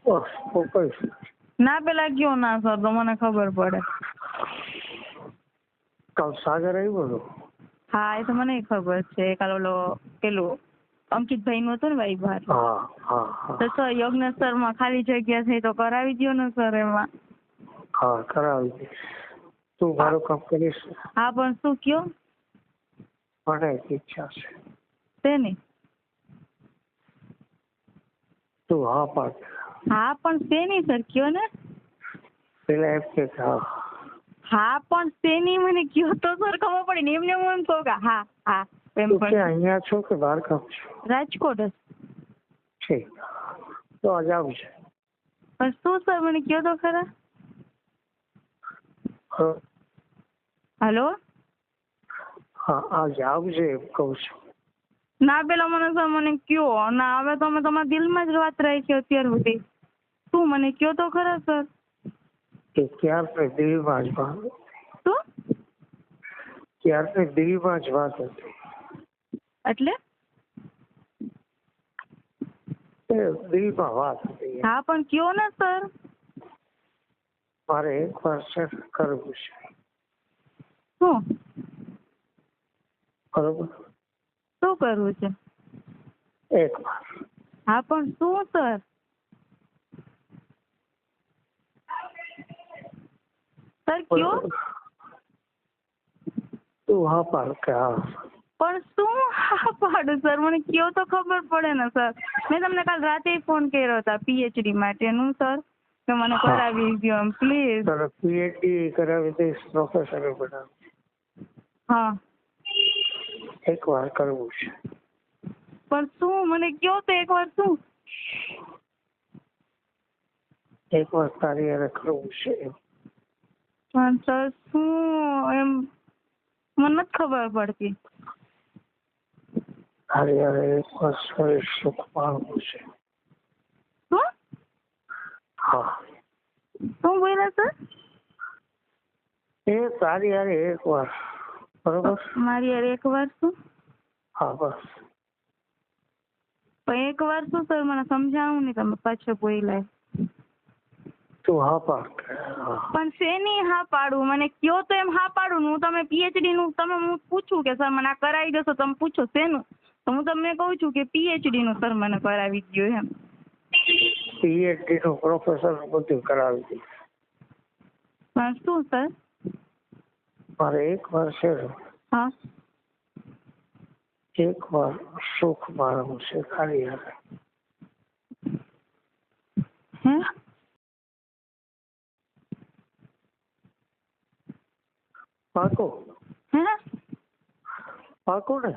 બસ તો કઈ ના પેલા કયો ના સર તો મને ખબર પડે. કાલ સાગર આવ્યો હતો. હા એ તો મને ખબર છે. કાલ ઓલો પેલું અંકિતભાઈ નું હતું ને ભાઈ બહાર. હા હા હા તો સર યોગેશ સર માં ખાલી જગ્યા છે તો કરાવી દો ને સર એમાં. હા કરાવી દઈશ. તું મારું કામ કરીશ. હા પણ શું કયો? મને ઈચ્છા છે. શેની? તું હા પાડ. હા પણ શેની સર કયો ને. પેલા એમ કે હા. હા પણ શેની મને કયો તો સર ખબર પડે ને. એમને હું એમ કહું કે હા હા એમ તું પણ. ક્યાં અહીંયા છો કે બહાર કામ છો? રાજકોટ જ. છે તો આજે આવશે. પણ શું સર મને કયો તો ખરા. હલો. હા આજે આવજે એમ કહું છું. ના પેલા મને સર મને કયો ના હવે તો અમે તમારા દિલમાં જ વાત રાખી અત્યાર સુધી. શું મને કયો તો ખરા સર. કે ક્યારથી દિલમાં જ વાત. શું? ક્યારથી દિલમાં જ વાત હતી. એટલે? દિલમાં વાત હતી. હા પણ કયો ને સર. મારે એક વાર સેટ કરવું છે. શું? બરોબર. શું કરવું છે? એક વાર. હા પણ શું સર? સર કયો. તું હા પાડ કે હા. પણ શું હા પાડું સર મને કયો તો ખબર પડે ને સર. મેં તમને કાલ રાતે ફોન કર્યો હતો પીએચડી માટેનું સર કે મને કરાવી દો એમ પ્લીઝ. તને પીએચડી કરાવી દઈશ પ્રોફેસર બનાવી. હા. એક વાર કરવું છે. પણ શું મને કયો તો એક વાર શું. એક વાર તારી હારે કરવું છે. પણ સર શું એમ મને નથી ખબર પડતી. તારી હારે એક વાર શરીર સુખ માણવું છે. શું? હા. શું બોલ્યા સર? એ તારી હારે એક વાર. બરોબર. મારી હારે એક વાર શું? હા બસ. પણ એક વાર શું સર મને સમજાવું ને તમે પાછો બોલ્યા. તું હા પાડ. પણ શેની હા પાડું મને કયો તો એમ હા પાડું. હું તમે પીએચડી નું તમે હું પૂછું કે સર મને આ કરાવી દેશો તમે પૂછો શેનું તો હું તમને કહું છું કે પીએચડી નું સર મને કરાવી દો એમ. પીએચડી નું પ્રોફેસર બધું કરાવી દઈશ. પણ શું સર? મારે એક વાર છે. હા. એક વાર સુખ માણવું છે તારી હારે. હે? પાકો. હે? પાકો ને?